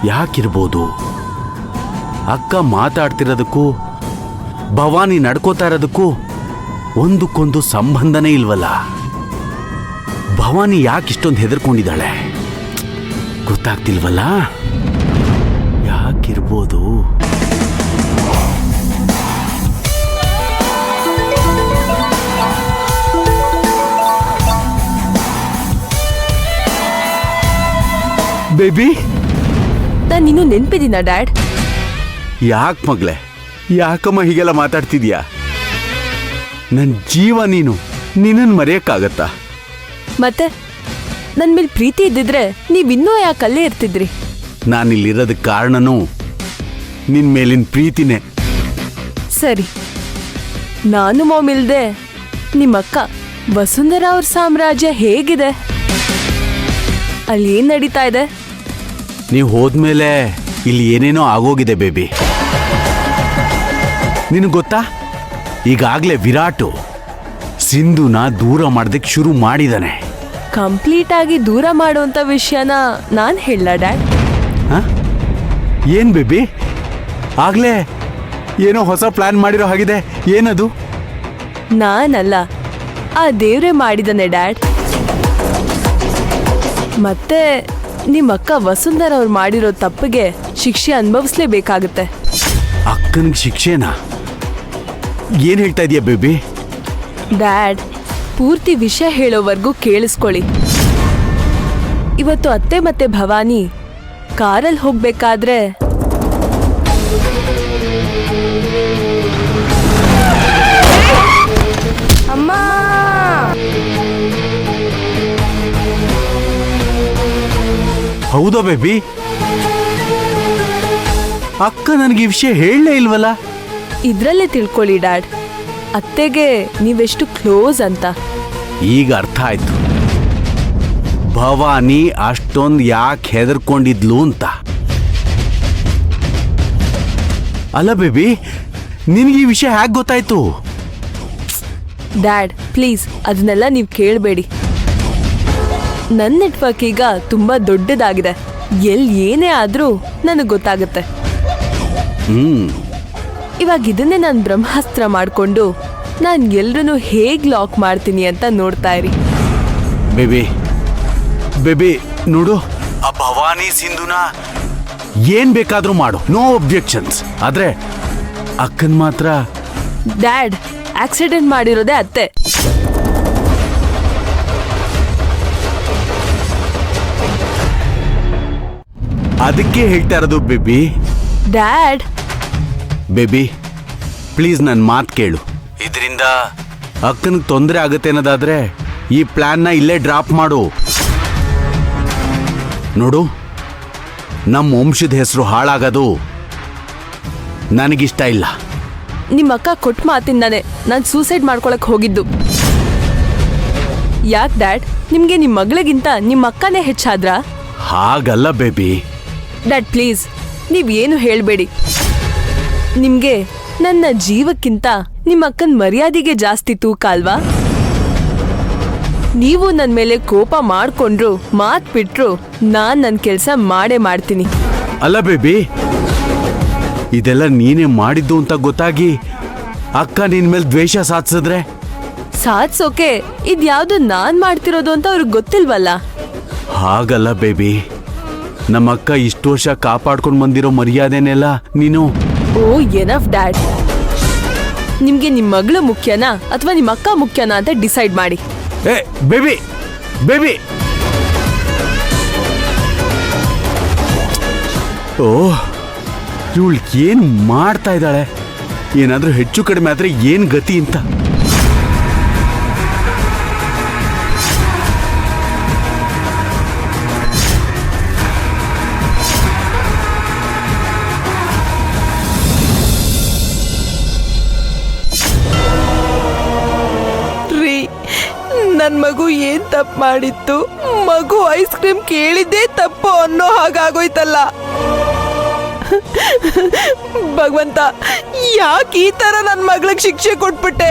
ಯಾಕಿರ್ಬೋದು? ಅಕ್ಕ ಮಾತಾಡ್ತಿರೋದಕ್ಕೂ ಭವಾನಿ ನಡ್ಕೋತಾ ಇರೋದಕ್ಕೂ ಒಂದಕ್ಕೊಂದು ಸಂಬಂಧನೇ ಇಲ್ವಲ್ಲ. ಭವಾನಿ ಯಾಕಿಷ್ಟೊಂದು ಹೆದರ್ಕೊಂಡಿದ್ದಾಳೆ ಗೊತ್ತಾಗ್ತಿಲ್ವಲ್ಲ. ಯಾಕಿರ್ಬೋದು? ಬೇಬಿ, ನಾನು ನೀನು ನೆನ್ಪಿದ್ದೀನ ಡ್ಯಾಡ್? ಯಾಕೆ ಮಗಳೇ, ಯಾಕಮ್ಮ ಹೀಗೆಲ್ಲ ಮಾತಾಡ್ತಿದ್ಯಾ? ನನ್ನ ಜೀವ ನೀನು, ನಿನ್ನನ್ನು ಮರೆಯಕ್ಕಾಗತ್ತಾ? ಮತ್ತೆ ನನ್ನ ಮೇಲೆ ಪ್ರೀತಿ ಇದ್ದಿದ್ರೆ ನೀವಿನ್ನೂ ಯಾಕೆ ಅಲ್ಲೇ ಇರ್ತಿದ್ರಿ? ನಾನಿಲ್ಲಿರೋದಕ್ಕೆ ಕಾರಣನೂ ನಿನ್ನ ಮೇಲಿನ ಪ್ರೀತಿನೇ. ಸರಿ, ನಾನು ಮಾಮಿಲ್ದೆ ನಿಮ್ಮಕ್ಕ ವಸುಂಧರಾ ಅವ್ರ ಸಾಮ್ರಾಜ್ಯ ಹೇಗಿದೆ? ಅಲ್ಲಿ ಏನ್ ನಡೀತಾ ಇದೆ? ನೀವು ಹೋದ್ಮೇಲೆ ಇಲ್ಲಿ ಏನೇನೋ ಆಗೋಗಿದೆ ಬೇಬಿ. ನಿನಗೆ ಗೊತ್ತಾ, ಈಗಾಗಲೇ ವಿರಾಟು ಸಿಂಧುನ ದೂರ ಮಾಡೋದಕ್ಕೆ ಶುರು ಮಾಡಿದಾನೆ. ಕಂಪ್ಲೀಟ್ ಆಗಿ ದೂರ ಮಾಡುವಂತ ವಿಷಯನ ನಾನು ಹೇಳ ಡ್ಯಾಡ್? ಏನ್ ಬೇಬಿ, ಆಗ್ಲೇ ಏನೋ ಹೊಸ ಪ್ಲಾನ್ ಮಾಡಿರೋ ಹಾಗಿದೆ. ಏನದು? ನಾನಲ್ಲ, ಆ ದೇವ್ರೆ ಮಾಡಿದಾನೆ ಡ್ಯಾಡ್. ಮತ್ತೆ ನಿಮ್ಮಕ್ಕ ವಸುಂಧರಾ ಅವ್ರು ಮಾಡಿರೋ ತಪ್ಪಿಗೆ ಶಿಕ್ಷೆ ಅನುಭವಿಸ್ಲೇಬೇಕಾಗುತ್ತೆ. ಅಕ್ಕನಿಗೆ ಶಿಕ್ಷೆನಾ? ಏನ್ ಹೇಳ್ತಾ ಇದೀಯ ಬೇಬಿ? ಡ್ಯಾಡ್, ಪೂರ್ತಿ ವಿಷಯ ಹೇಳೋವರೆಗೂ ಕೇಳಿಸ್ಕೊಳ್ಳಿ. ಇವತ್ತು ಅತ್ತೆ ಮತ್ತೆ ಭವಾನಿ ಕಾರಲ್ಲಿ ಹೋಗ್ಬೇಕಾದ್ರೆ ಅಮ್ಮ ಹೌದಾ ಬೇಬಿ? ಅಕ್ಕ ನನಗೆ ಈ ವಿಷಯ ಹೇಳಲೇ ಇಲ್ವಲ್ಲ. ಇದ್ರಲ್ಲೇ ತಿಳ್ಕೊಳ್ಳಿ ಡ್ಯಾಡ್, ಅತ್ತೆಗೆ ನೀವೆಷ್ಟು ಕ್ಲೋಸ್ ಅಂತ. ಈಗ ಅರ್ಥ ಆಯ್ತು ಭವಾನಿ ಅಷ್ಟೊಂದು ಯಾಕೆ ಹೆದರ್ಕೊಂಡಿದ್ಲು ಅಂತ. ಅಲ್ಲ ಬೇಬಿ, ನಿನಗೆ ಈ ವಿಷಯ ಹೇಗೆ ಗೊತ್ತಾಯ್ತು? ಡ್ಯಾಡ್ ಪ್ಲೀಸ್ ಅದನ್ನೆಲ್ಲ ನೀವು ಕೇಳಬೇಡಿ. ನನ್ನ ನೆಟ್ವರ್ಕ್ ಈಗ ತುಂಬಾ ದೊಡ್ಡದಾಗಿದೆ. ಎಲ್ಲಿ ಏನೇ ಆದ್ರೂ ನನಗೆ ಗೊತ್ತಾಗುತ್ತೆ. ಇವಾಗ ಇದನ್ನೇ ನಾನು ಬ್ರಹ್ಮಾಸ್ತ್ರ ಮಾಡಿಕೊಂಡು ನಾನು ಎಲ್ರನ್ನೂ ಹೇಗೆ ಲಾಕ್ ಮಾಡ್ತೀನಿ ಅಂತ ನೋಡ್ತಾ ಇರಿ. ಬೇಬಿ ಬೇಬಿ ನೋಡು, ಆ ಭವಾನಿ ಸಿಂಧುನ ಏನ್ ಬೇಕಾದ್ರೂ ಮಾಡು, ನೋ ಒಬ್ಜೆಕ್ಷನ್ಸ್. ಆದ್ರೆ ಅಕ್ಕನ್ ಮಾತ್ರ. ಡ್ಯಾಡ್, ಆಕ್ಸಿಡೆಂಟ್ ಮಾಡಿರೋದೇ ಅತ್ತೆ. ಅದಕ್ಕೆ ಹೇಳ್ತಾ ಇರೋದು ಬೇಬಿ. ಡ್ಯಾಡ್ ಬೇಬಿ ಪ್ಲೀಸ್ ನನ್ನ ಮಾತು ಕೇಳು. ಇದರಿಂದ ಅಕ್ಕನಿಗೆ ತೊಂದರೆ ಆಗುತ್ತೆ ಅನ್ನೋದಾದ್ರೆ ಈ ಪ್ಲಾನ್ನ ಇಲ್ಲೇ ಡ್ರಾಪ್ ಮಾಡು. ನೋಡು, ನಮ್ಮ ವಂಶದ ಹೆಸರು ಹಾಳಾಗೋದು ನನಗಿಷ್ಟ ಇಲ್ಲ. ನಿಮ್ಮ ಅಕ್ಕ ಕೊಟ್ಟ ಮಾತಿಂದಾನೆ ನಾನು ಸೂಸೈಡ್ ಮಾಡ್ಕೊಳಕ್ ಹೋಗಿದ್ದು. ಯಾಕೆ ಡ್ಯಾಡ್, ನಿಮ್ಗೆ ನಿಮ್ಮ ಮಗಳಿಗಿಂತ ನಿಮ್ಮ ಅಕ್ಕನೇ ಹೆಚ್ಚಾದ್ರಾ? ಹಾಗಲ್ಲ ಬೇಬಿ. ಡ್ಯಾಡ್ ಪ್ಲೀಸ್ ನೀವೇನು ಹೇಳಬೇಡಿ. ನಿಮ್ಗೆ ನನ್ನ ಜೀವಕ್ಕಿಂತ ನಿಮ್ಮ ಅಕ್ಕನ ಮರ್ಯಾದೆಗೆ ಜಾಸ್ತಿ ತೂಕ ಅಲ್ವಾ? ನೀವು ನನ್ನ ಮೇಲೆ ಕೋಪ ಮಾಡ್ಕೊಂಡ್ರು, ಮಾತ್ ಬಿಟ್ರು, ನಾನ್ ನನ್ನ ಕೆಲಸ ಮಾಡೇ ಮಾಡ್ತೀನಿ. ಅಲ್ಲ ಬೇಬಿ, ಇದೆಲ್ಲ ನೀನೇ ಮಾಡಿದ್ದು ಅಂತ ಗೊತ್ತಾಗಿ ಅಕ್ಕ ನಿನ್ ಮೇಲೆ ದ್ವೇಷ ಸಾಧಿಸಿದ್ರೆ? ಸಾಧ್ಸೋಕೆ ಇದ್ಯಾವ್ದು ನಾನ್ ಮಾಡ್ತಿರೋದು ಅಂತ ಅವ್ರಿಗೆ ಗೊತ್ತಿಲ್ವಲ್ಲ. ಹಾಗಲ್ಲ ಬೇಬಿ, ನಮ್ಮ ಅಕ್ಕ ಇಷ್ಟು ವರ್ಷ ಕಾಪಾಡ್ಕೊಂಡು ಬಂದಿರೋ ಮರ್ಯಾದೆನೆಲ್ಲ ನೀನು. ಓ ಎನಫ್ ಡ್ಯಾಡ್, ನಿಮ್ಗೆ ನಿಮ್ ಮಗಳು ಮುಖ್ಯನಾ ಅಥವಾ ನಿಮ್ಮ ಅಕ್ಕ ಮುಖ್ಯನಾ ಅಂತ ಡಿಸೈಡ್ ಮಾಡಿ. ಏ ಬೇಬಿ ಬೇಬಿ, ಓ ಇವಳು ಏನ್ ಮಾಡ್ತಾ ಇದ್ದಾಳೆ? ಏನಾದ್ರೂ ಹೆಚ್ಚು ಕಡಿಮೆ ಆದ್ರೆ ಏನ್ ಗತಿ ಅಂತ. ನನ್ ಮಗು ಏನ್ ತಪ್ಪು ಮಾಡಿತ್ತು? ಮಗು ಐಸ್ ಕ್ರೀಮ್ ಕೇಳಿದ್ದೇ ತಪ್ಪು ಅನ್ನೋ ಹಾಗಾಗೋಯ್ತಲ್ಲ. ಭಗವಂತ, ಯಾಕೆ ಈ ತರ ನನ್ ಮಗಳಿಗೆ ಶಿಕ್ಷೆ ಕೊಟ್ಬಿಟ್ಟೆ?